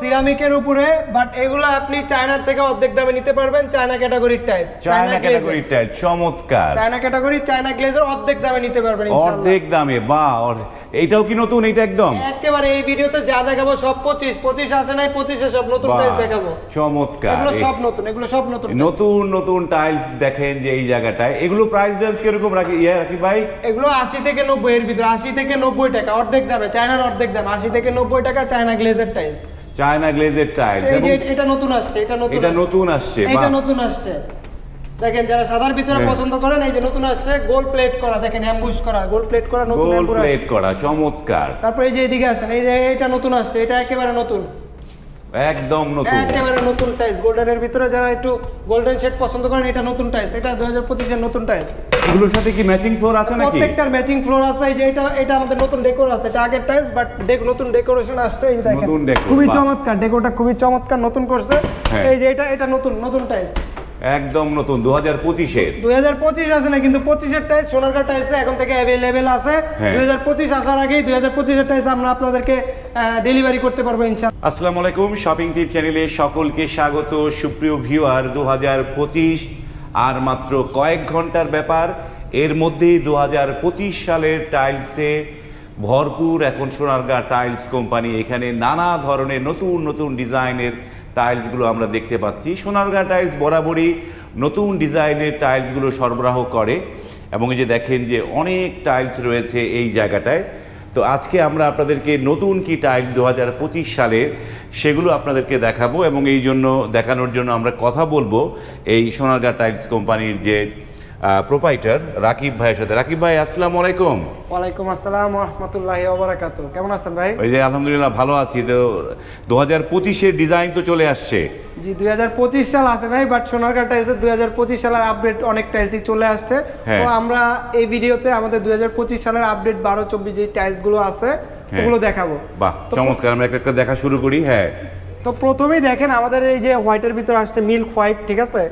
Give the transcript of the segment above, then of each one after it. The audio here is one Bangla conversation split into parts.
সিরামিকের উপরে, বাট এগুলো আপনি চায়নার থেকে অর্ধেক দামে নিতে পারবেন। চায়না ক্যাটাগরির টাইলস, চায়না ক্যাটাগরির টাইলস, চমৎকার। চায়না ক্যাটাগরি, চায়না গ্লেজের অর্ধেক দামে নিতে পারবেন ইনশাআল্লাহ। অর্ধেক দামে, বাহ। এইটাও কি নতুন? এটা একদম একেবারে এই ভিডিওতে যা দেখাবো সব 25 আসে নাই, 25 সব নতুন টাইলস দেখাবো। চমৎকার, এগুলো সব নতুন, এগুলো সব নতুন নতুন নতুন টাইলস দেখেন যে এই জায়গাটায়। এগুলো প্রাইস রেঞ্জ কিরকম রাখি ভাই? এগুলো 80 থেকে 90 এর ভিতরে, 80 থেকে 90 টাকা অর্ধেক দামে, চায়নার অর্ধেক দাম 80 থেকে 90 টাকা চায়না গ্লেজের টাইলস। চায়না গ্লেজের টাইলস, এই যে এটা নতুন আসছে, এটা নতুন আসছে। দেখেন যারা সাদার ভিতরে পছন্দ করেন, এই যে নতুন আসছে গোল্ড প্লেট করা, দেখেন অ্যাম্বুশ করা, গোল্ড প্লেট করা, নতুন গোল্ড প্লেট করা, চমৎকার। তারপর এই যে এদিকে আছেন, এই যে এটা নতুন আসছে, এটা একেবারে নতুন, একদম নতুন, একেবারে নতুন টাইলস। গোল্ডেনের ভিতরে যারা একটু গোল্ডেন শেড পছন্দ করেন, এটা নতুন টাইলস, এটা 2025 এর নতুন টাইলস। এগুলোর সাথে কি ম্যাচিং ফ্লোর আছে নাকি? প্রত্যেকটার ম্যাচিং ফ্লোর আছে। এই যে এটা আমাদের নতুন ডেকোর আছে, এটা আগের টাইলস বাট নতুন ডেকোরেশন আসছে। এই দেখেন খুবই চমৎকার, ডেকোরটা খুবই চমৎকার, নতুন করছে। এই যে এটা নতুন টাইলস, একদম নতুন 2025 এর। 2025 আছে না, কিন্তু 25 এর টাইলস সোনারগাঁ টাইলস এখন থেকে अवेलेबल আছে। 2025 আসার আগেই 2025 এর টাইলস আমরা আপনাদেরকে ডেলিভারি করতে পারবো ইনশাআল্লাহ। আসসালামু আলাইকুম, শপিং টিপ চ্যানেলে সকলকে স্বাগত। সুপ্রিয় ভিউয়ার, 2025 আর মাত্র কয়েক ঘন্টার ব্যাপার, এর মধ্যেই 2025 সালের টাইলসে ভরপুর। এখন সোনারগাঁ টাইলস কোম্পানি এখানে নানা ধরনের নতুন নতুন ডিজাইনের টাইলসগুলো আমরা দেখতে পাচ্ছি। সোনারগাঁ টাইলস বরাবরই নতুন ডিজাইনের টাইলসগুলো সরবরাহ করে, এবং এই যে দেখেন যে অনেক টাইলস রয়েছে এই জায়গাটায়। তো আজকে আমরা আপনাদেরকে নতুন কি টাইলস 2025 সালের সেগুলো আপনাদেরকে দেখাবো, এবং এই জন্য দেখানোর জন্য আমরা কথা বলবো এই সোনারগাঁ টাইলস কোম্পানির যে প্রোপাইটার রাকিব ভাইয়ের সাথে। রাকিব ভাই, আসসালামু আলাইকুম। ওয়ালাইকুম আসসালাম ওয়া রাহমাতুল্লাহি ওয়া বারাকাতুহু। কেমন আছেন ভাই? ওই যে আলহামদুলিল্লাহ ভালো আছি। তো 2025 এর ডিজাইন তো চলে আসছে। জি, 2025 সাল আসে নাই, বাট সোনারগাঁ টাইলসের 2025 সালের আপডেট অনেক টাইলসই চলে আসছে। তো আমরা এই ভিডিওতে আমাদের 2025 সালের আপডেট 12-24 যে টাইলসগুলো আছে ওগুলো দেখাবো। বাহ, চমৎকার। আমরা একটা দেখা শুরু করি। হ্যাঁ, তো প্রথমেই দেখেন আমাদের এই যে হোয়াইটের ভিতরে আসছে মিল্ক হোয়াইট, ঠিক আছে,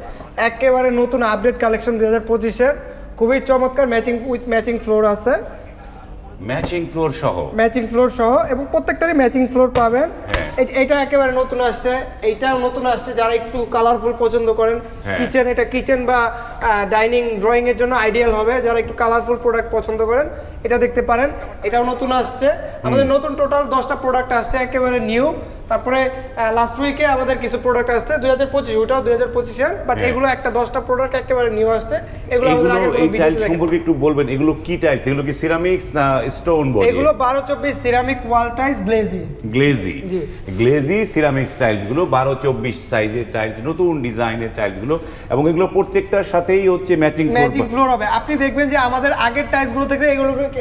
একেবারে নতুন আপডেট কালেকশন 2025 এর, খুবই চমৎকার। ম্যাচিং ফ্লোর আছে, ম্যাচিং ফ্লোর সহ এবং প্রত্যেকটারই ম্যাচিং ফ্লোর পাবেন। এটা একেবারে নতুন আসছে, এইটাও নতুন আসছে। যারা একটু কালারফুল পছন্দ করেন, কিচেন বা ডাইনিং ড্রয়িং এর জন্য আইডিয়াল হবে। যারা একটু কালারফুল প্রোডাক্ট পছন্দ করেন, এটা দেখতে পারেন, এটাও নতুন আসছে। আমাদের নতুন টোটাল 10টা প্রোডাক্ট আসছে, একেবারে নিউ। তারপরে লাস্ট উইকে আমাদের কিছু প্রোডাক্ট আসছে 2025, ওটাও 2025 এর, বাট এগুলো একটা 10টা প্রোডাক্ট একেবারে নিউ আসছে। এগুলো আমাদের আগে এই টাইলস সম্পর্কে একটু বলবেন। এগুলো কি টাইলস? এগুলো কি সিরামিক্স না স্টোন বডি? এগুলো 12-24 ceramic wall tiles, glazy ceramics tiles গুলো 12-24 সাইজের টাইলস, নতুন ডিজাইনের টাইলস গুলো, এবং এগুলো প্রত্যেকটার সাথেই হচ্ছে ম্যাচিং ফ্লোর হবে। আপনি দেখবেন যে আমাদের আগের টাইলস গুলো থেকে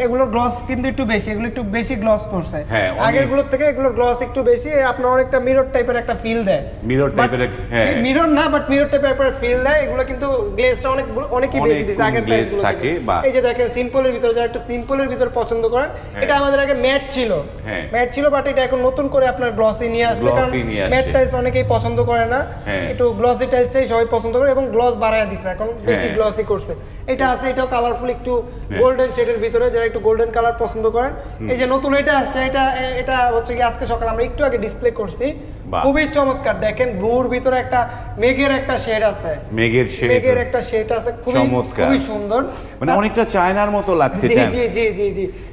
এগুলো গ্লস কিন্তু একটু বেশি, এগুলো একটু বেশি গ্লস করছে। আগের গুলো থেকে এগুলো গ্লস একটু বেশি, আপনার অনেকটা মিরর টাইপের একটা ফিল দেয়। মিরর না, বাট মিরর টাইপের একটা ফিল দেয়। এগুলো কিন্তু গ্লেজটা অনেকই বেশি দিছে আগের টাইলস গুলো থেকে। এই যে দেখেন সিম্পলের ভিতরে, যারা একটু সিম্পলের ভিতরে পছন্দ করেন, এটা আমাদের আগে ম্যাট ছিল, বাট এটা এখন নতুন করে আপনার গ্লসি নিয়ে আসছে। কারণ ম্যাট টাইলস অনেকেই পছন্দ করে না, একটু গ্লসি টাইলসটাই সবাই পছন্দ করে, এবং গ্লস বাড়ায় দিছে, এখন বেশি গ্লসি করছে। এটা আছে, এটাও কালারফুল, একটু গোল্ডেন শেডের ভিতরে, যারা একটু গোল্ডেন কালার পছন্দ করেন। এই যে নতুন এটা আসছে, এটা হচ্ছে কি আজকে সকালে আমরা একটু আগে ডিসপ্লে করছি, খুবই চমৎকার। দেখেন ব্লুর ভিতরে একটা মেঘের একটা শেড আছে, মেঘের একটা শেড আছে, খুবই সুন্দর, মানে অনেকটা চায়নার মতো লাগছে। জি।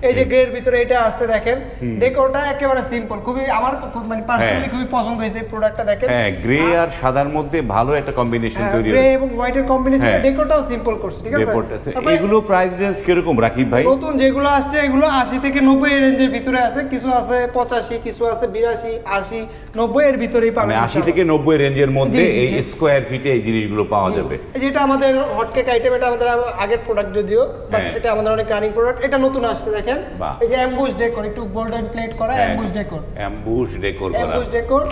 এই যে গ্রের ভিতরে এটা আসছে, দেখেন ডেকোরটা একেবারে সিম্পল, খুবই আমার মানে পার্সোনালি খুবই পছন্দ হয়েছে এই প্রোডাক্টটা। দেখেন গ্রে আর সাদার মধ্যে ভালো একটা কম্বিনেশন তৈরি হয়েছে, গ্রে এবং হোয়াইটের কম্বিনেশন। ডেকোরটাও সিম্পল করছে, ঠিক আছে। এগুলো প্রাইস রেঞ্জ কিরকম রাকিব ভাই? নতুন যেগুলো আসছে এগুলো 80 থেকে 90 এর রেঞ্জের ভিতরে আছে, কিছু আছে 85, কিছু আছে 82, 80, 90 এর ভিতরেই পাবেন। 80 থেকে 90 রেঞ্জের মধ্যে এই স্কয়ার ফিটে এই জিনিসগুলো পাওয়া যাবে। যেটা আমাদের হটকেক আইটেম, এটা আমাদের আগের প্রোডাক্ট যদিও, বাট এটা আমাদের অনেক রানিং প্রোডাক্ট। এটা নতুন আসছে, দেখেন এই যে অ্যাম্বুশ ডেকোর, একটু গোল্ডেন প্লেট করা অ্যাম্বুশ ডেকোর।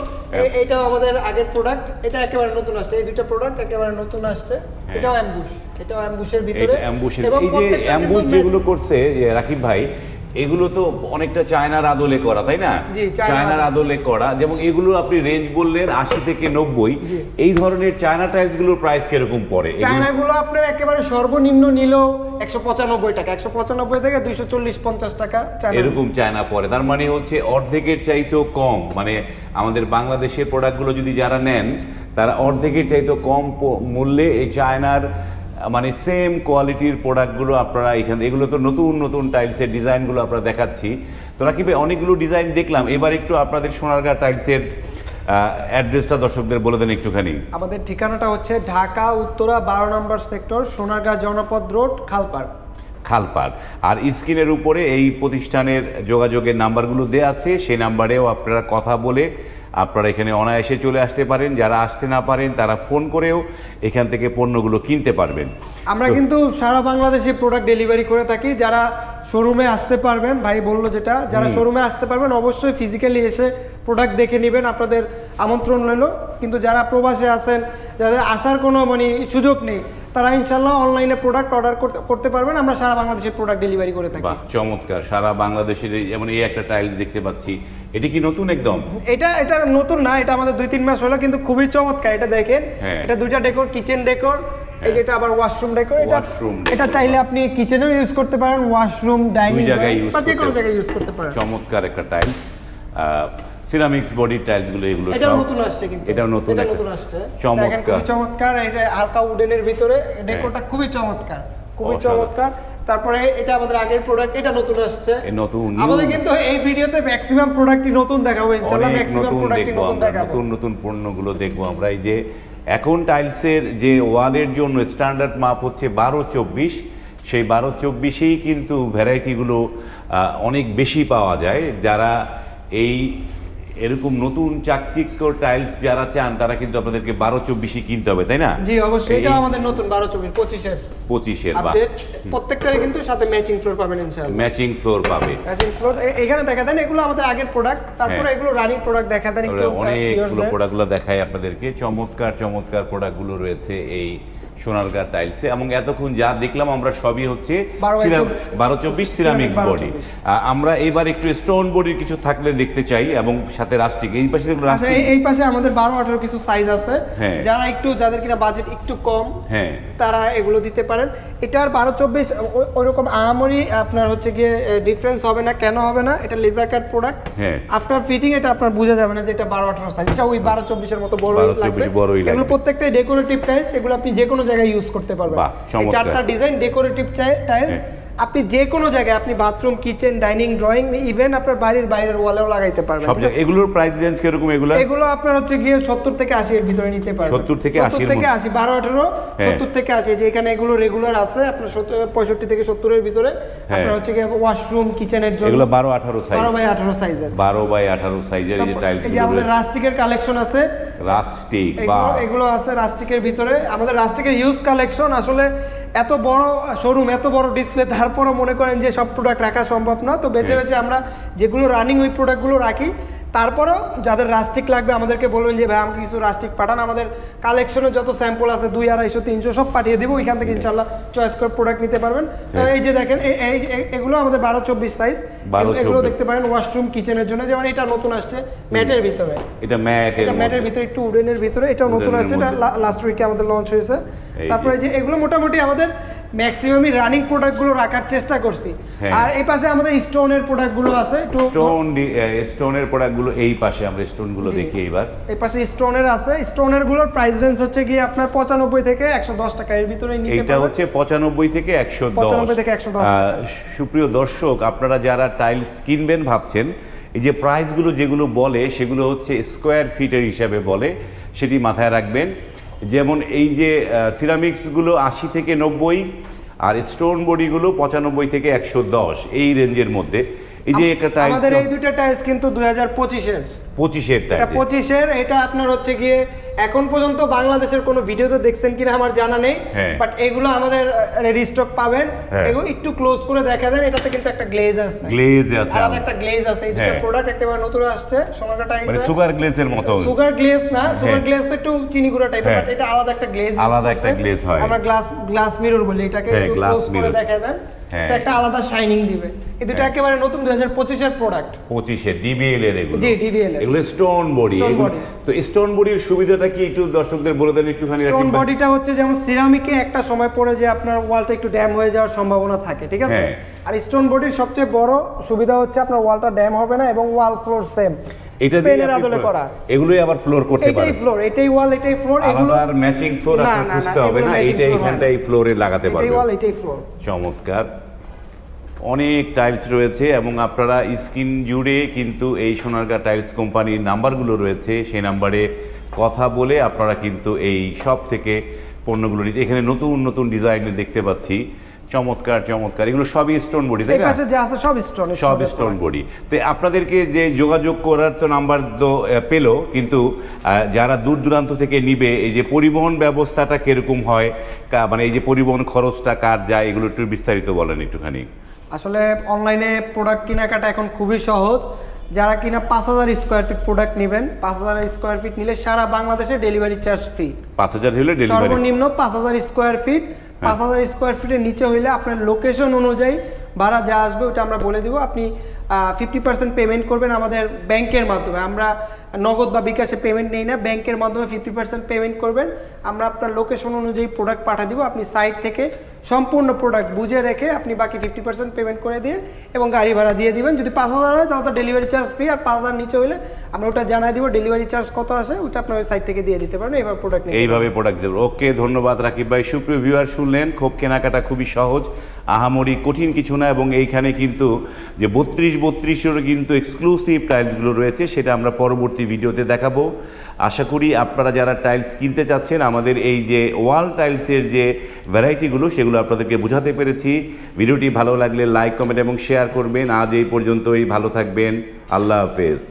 এটাও আমাদের আগের প্রোডাক্ট, এটা একেবারে নতুন আসছে। এই দুটো প্রোডাক্ট একেবারে নতুন আসছে। এটাও অ্যাম্বুশের ভিতরে, এবং এই যে অ্যাম্বুশ যেগুলো করছে রাকিব ভাই, এগুলো তো অনেকটা চায়নার আদলে করা, তাই না? চায়নার আদলে করা, যেমন এগুলো আপনি রেঞ্জ বললেন 80 থেকে 90। এই ধরনের চায়না টাইলস গুলোর প্রাইস কিরকম পড়ে? চায়নাগুলো আপনার একেবারে সর্বনিম্ন নিলেও 195 টাকা, 195 থেকে 240-50 টাকা এরকম চায়না পড়ে। তার মানে হচ্ছে অর্ধেকের চাইতেও কম। মানে আমাদের বাংলাদেশের প্রোডাক্টগুলো যদি যারা নেন তারা অর্ধেকের চাইতেও কম মূল্যে এই চায়নার মানে সেম কোয়ালিটির প্রোডাক্টগুলো আপনারা এখানে, এগুলো তো নতুন নতুন টাইলসের ডিজাইনগুলো আপনারা দেখাচ্ছি। তো রাকিব ভাই, অনেকগুলো ডিজাইন দেখলাম, এবার একটু আপনাদের সোনারগাঁ টাইলসের অ্যাড্রেসটা দর্শকদের বলে দেন একটুখানি। আমাদের ঠিকানাটা হচ্ছে ঢাকা উত্তরা 12 নম্বর সেক্টর, সোনারগাঁ জনপদ রোড, খালপাড়। আর স্ক্রিনের উপরে এই প্রতিষ্ঠানের যোগাযোগের নাম্বারগুলো দেওয়া আছে, সেই নাম্বারেও আপনারা কথা বলে আপনারা এখানে অনায়াসে চলে আসতে পারেন। যারা আসতে না পারেন তারা ফোন করেও এখান থেকে পণ্যগুলো কিনতে পারবেন। আমরা কিন্তু সারা বাংলাদেশে প্রোডাক্ট ডেলিভারি করে থাকি। যারা শোরুমে আসতে পারবেন, ভাই বললো যেটা, যারা শোরুমে আসতে পারবেন অবশ্যই ফিজিক্যালি এসে প্রোডাক্ট দেখে নেবেন, আপনাদের আমন্ত্রণ রইল। কিন্তু যারা প্রবাসে আছেন, যাদের আসার কোনো মানে সুযোগ নেই, তারা ইনশাল্লাহ অনলাইনে প্রোডাক্ট অর্ডার করতে পারবেন। আমরা সারা বাংলাদেশের প্রোডাক্ট ডেলিভারি করে থাকি। বাহ, চমৎকার। সারা বাংলাদেশের যেমন এই একটা টাইল দেখতে পাচ্ছি, এটা কি নতুন একদম? এটা নতুন না, এটা আমাদের 2-3 মাস হলো, কিন্তু খুবই চমৎকার। এটা দেখেন, এটা দুইটা ডেকোর, কিচেন ডেকোর, এই যেটা আবার ওয়াশরুম ডেকোর। এটা চাইলে আপনি কিচেনেও ইউজ করতে পারেন, ওয়াশরুম, ডাইনিং বা যে কোনো জায়গায় ইউজ করতে পারেন। চমৎকার একটা টাইলস। সিরামিক্স বডি টাইলস গুলো, এগুলো এটাও নতুন আসছে, কিন্তু এটাও নতুন আসছে। চমৎকার, চমৎকার। এটা হালকা উডেনের ভিতরে, ডেকোরটা খুবই চমৎকার, খুবই চমৎকার। তারপরে এটা আমাদের আগের প্রোডাক্ট, এটা নতুন আসছে, নতুন। আমাদের কিন্তু এই ভিডিওতে ম্যাক্সিমাম প্রোডাক্টই নতুন দেখাবো ইনশাআল্লাহ। ম্যাক্সিমাম প্রোডাক্টই নতুন দেখাবো, নতুন নতুন পণ্যগুলো দেখবো আমরা। এই যে এখন টাইলসের যে ওয়ালের জন্য স্ট্যান্ডার্ড মাপ হচ্ছে 12-24, সেই 12-24-এই কিন্তু ভ্যারাইটিগুলো অনেক বেশি পাওয়া যায়। যারা এই এরকম নতুন চাকচিক্য টাইলস যারা চান, তারা কিন্তু আপনাদেরকে 12-24 কিনতে হবে, তাই না? জি অবশ্যই, এটা আমাদের নতুন 12-24, 25-এর আপডেট। প্রত্যেকটারে কিন্তু সাথে ম্যাচিং ফ্লোর পাবেন ইনশাআল্লাহ। ম্যাচিং ফ্লোর পাবে, ম্যাচিং ফ্লোর। এখানে দেখা দেন, এগুলো আমাদের আগের প্রোডাক্ট, তারপরে এগুলো রানিং প্রোডাক্ট দেখা দেন। অনেকগুলো প্রোডাক্টগুলো দেখাই আপনাদেরকে। চমৎকার চমৎকার প্রোডাক্টগুলো রয়েছে এই সোনারগাঁ টাইলসে, এবং এতক্ষণ যা দেখলাম আমরা সবই হচ্ছে 12-24 সিরামিক্স বডি। আমরা এবার একটু স্টোন বডির কিছু থাকলে দেখতে চাই, এবং সাথে রাস্টিক। এই পাশে দেখুন রাস্টিক, এই পাশে আমাদের 12-18 কিছু সাইজ আছে। যারা একটু, যাদের কিনা বাজেট একটু কম, তারা এগুলো দিতে পারেন। এটার 12-24 ওইরকম আহামরি আপনার হচ্ছে গিয়ে ডিফারেন্স হবে না। কেন হবে না? এটা laser cut product. After fitting এটা আপনার বোঝা যাবে না যে এটা 12-18 সাইজ। এটা ওই 12-24 এর মতো বড়ই লাগবে। এগুলো প্রত্যেকটাই ডেকোরেটিভ টাইলস, এগুলো আপনি যে কোনো জায়গায় ইউজ করতে পারবেন। এই চারটা ডিজাইন ডেকোরেটিভ টাইলস আপনি যে কোনো জায়গায়, আপনি bathroom, kitchen, dining, drawing, even আপনার বাড়ির বাইরের ওয়ালেও লাগাইতে পারবেন। এগুলোর প্রাইস রেঞ্জ কিরকম? এগুলো আপনার হচ্ছে গিয়ে 70 থেকে 80 এর ভিতরে নিতে পারবেন। 70 থেকে 80, 12-18, 70 থেকে 80। যে এখানে এগুলো রেগুলার আছে আপনার 65 থেকে 70 এর ভিতরে। আপনার হচ্ছে গিয়ে ওয়াশরুম, কিচেনের জন্য এগুলো 12-18 সাইজ, 12x18 সাইজের, 12x18 সাইজের এই যে টাইলস। এই যে আমাদের রাস্টিকের কালেকশন আছে, রাস্টিক এগুলো আছে রাস্টিকের ভিতরে। আমাদের রাস্টিকের হিউজ কালেকশন। আসলে এত বড় শোরুম, এত বড় ডিসপ্লে, তারপরও মনে করেন যে সব প্রোডাক্ট রাখা সম্ভব না। তো বেছে বেছে আমরা যেগুলো রানিং ওই প্রোডাক্টগুলো রাখি। তারপরেও যাদের রাস্টিক লাগবে আমাদেরকে বলবেন যে ভাই আমাকে কিছু রাস্টিক পাঠান। আমাদের কালেকশনে যত স্যাম্পল আছে 200, 250, 300 সব পাঠিয়ে দিব। ওইখান থেকে ইনশাল্লাহ চয়েস করে প্রোডাক্ট নিতে পারবেন। এই যে দেখেন, এগুলো আমাদের 12-24 সাইজ। এগুলো দেখতে পারেন ওয়াশরুম, কিচেনের জন্য। যেমন এটা নতুন আসছে ম্যাটের ভিতরে, এটা ম্যাটের ভিতরে, একটু উডেনের ভিতরে। এটাও নতুন আসছে, এটা লাস্ট উইকে আমাদের লঞ্চ হয়েছে। তারপরে যে এগুলো মোটামুটি আমাদের ম্যাক্সিমামই রানিং প্রোডাক্টগুলো রাখার চেষ্টা করছি। আর এই পাশে আমাদের স্টোনের প্রোডাক্টগুলো আছে, স্টোনের প্রোডাক্টগুলো এই পাশে আমরা স্টোনগুলো দেখি। এবার এই পাশে স্টোনের আছে। স্টোনের গুলোর প্রাইস রেঞ্জ হচ্ছে গিয়ে আপনার 95 থেকে 110 টাকা এর ভিতরে নিতে পারবেন। এটা হচ্ছে 95 থেকে 110। সুপ্রিয় দর্শক, আপনারা যারা টাইলস কিনবেন ভাবছেন, এই যে প্রাইসগুলো যেগুলো বলে সেগুলো হচ্ছে স্কোয়ার ফিটের হিসাবে বলে, সেটি মাথায় রাখবেন। যেমন এই যে সিরামিক্সগুলো 80 থেকে 90, আর স্টোন বডিগুলো 95 থেকে 110, এই রেঞ্জের মধ্যে। এই যে একটা টাইলস, আমাদের এই দুটো টাইলস কিন্তু 2025-এর 25-এর টাইলস। এটা 25-এর। এটা আপনার হচ্ছে গিয়ে এখন পর্যন্ত বাংলাদেশের কোনো ভিডিওতে দেখছেন কিনা আমার জানা নেই, বাট এগুলো আমাদের রিস্টক পাবেন। এগুলো একটু ক্লোজ করে দেখা দেন। এটাতে কিন্তু একটা গ্লেজ আছে, আলাদা একটা গ্লেজ আছে। এই দুটো প্রোডাক্ট একেবারে নতুন আসছে সোনারগাঁ টাইলস, মানে সুগার গ্লেজের মতো। সুগার গ্লেজ না, সুগার গ্লেজ তো একটু চিনি গুঁড়া টাইপের, বাট এটা আলাদা একটা গ্লেজ, আলাদা একটা গ্লেজ হয়। আমরা গ্লাস মিরর বলি এটাকে। ক্লোজ করে দেখা দেন। এটা একটা আলাদা শাইনিং দিবে। এই দুটো একেবারে নতুন 2025 এর প্রোডাক্ট। 25 এর ডিবিএল এর এগুলো। জি, ডিবিএল এর। এগুলো স্টোন বডি। তো স্টোন বডির সুবিধাটা কি একটু দর্শকদের বলে দেন একটুখানি। স্টোন বডিটা হচ্ছে যেমন সিরামিকে একটা সময় পরে যে আপনার ওয়ালটা একটু ড্যাম হয়ে যাওয়ার সম্ভাবনা থাকে, ঠিক আছে? আর স্টোন বডির সবচেয়ে বড় সুবিধা হচ্ছে আপনার ওয়ালটা ড্যাম হবে না এবং ওয়াল ফ্লোর সেম। এটা দিয়ে আদলে করা। এগুলোই আবার ফ্লোর করতে পারেন। এটাই ফ্লোর, এটাই ওয়াল, এটাই ফ্লোর। এগুলো আর ম্যাচিং ফ্লোর আপনার খুঁজতে হবে না, এইটা এখানটা এই ফ্লোরে লাগাতে পারবেন। এটাই ওয়াল, এটাই ফ্লোর। চমৎকার। অনেক টাইলস রয়েছে এবং আপনারা স্ক্রিন জুড়ে কিন্তু এই সোনারগাঁ টাইলস কোম্পানির নাম্বারগুলো রয়েছে, সেই নাম্বারে কথা বলে আপনারা কিন্তু এই সব থেকে পণ্যগুলো নিতে। এখানে নতুন নতুন ডিজাইন দেখতে পাচ্ছি, চমৎকার চমৎকার। এগুলো সবই স্টোন বডি, তাই না? সব স্টোন বডি। তো আপনাদেরকে যে যোগাযোগ করার তো নাম্বার তো পেলো, কিন্তু যারা দূর দূরান্ত থেকে নিবে এই যে পরিবহন ব্যবস্থাটা কিরকম হয়, মানে এই যে পরিবহন খরচটা কার যায়, এগুলো একটু বিস্তারিত বলেন একটুখানি। আসলে অনলাইনে প্রোডাক্ট কেনাকাটা এখন খুবই সহজ। যারা কিনা 5000 স্কয়ার ফিট প্রোডাক্ট নেবেন, 5000 স্কয়ার ফিট নিলে সারা বাংলাদেশে ডেলিভারি চার্জ ফ্রি। 5000 হলে ডেলিভারি সর্বনিম্ন 5000 স্কয়ার ফিট। 5000 স্কয়ার ফিটের নিচে হইলে আপনার লোকেশন অনুযায়ী ভাড়া যা আসবে ওটা আমরা বলে দিব। আপনি 50% পেমেন্ট করবেন আমাদের ব্যাংকের মাধ্যমে। আমরা নগদ বা বিকাশে পেমেন্ট নেই না, ব্যাংকের মাধ্যমে 50% পেমেন্ট করবেন। আমরা আপনার লোকেশন অনুযায়ী প্রোডাক্ট পাঠিয়ে দিব। আপনি সাইট থেকে সম্পূর্ণ প্রোডাক্ট বুঝে রেখে আপনি বাকি 50% পেমেন্ট করে দিয়ে এবং গাড়ি ভাড়া দিয়ে দিবেন। যদি 5000 হয় তাহলে তো ডেলিভারি চার্জ ফ্রি, আর 5000 নিচে হলে আমরা ওটা জানাই দিব ডেলিভারি চার্জ কত আসে, ওটা আপনার ওই সাইট থেকে দিয়ে দিতে পারবেন। এইভাবে প্রোডাক্ট নিয়ে এইভাবে প্রোডাক্ট দেবেন। ওকে, ধন্যবাদ রাকিব ভাই। সুপ্রিয় ভিউয়ার, শুনলেন খুব কেনাকাটা খুবই সহজ, আহামরি কঠিন কিছু না। এবং এইখানে কিন্তু যে 32-32 কিন্তু এক্সক্লুসিভ টাইলসগুলো রয়েছে, সেটা আমরা পরবর্তী ভিডিওতে দেখাবো। আশা করি আপনারা যারা টাইলস কিনতে চাচ্ছেন, আমাদের এই যে ওয়াল টাইলসের যে ভ্যারাইটিগুলো সেগুলো আপনাদেরকে বোঝাতে পেরেছি। ভিডিওটি ভালো লাগলে লাইক, কমেন্ট এবং শেয়ার করবেন। আজ এই পর্যন্তই, ভালো থাকবেন, আল্লাহ হাফেজ।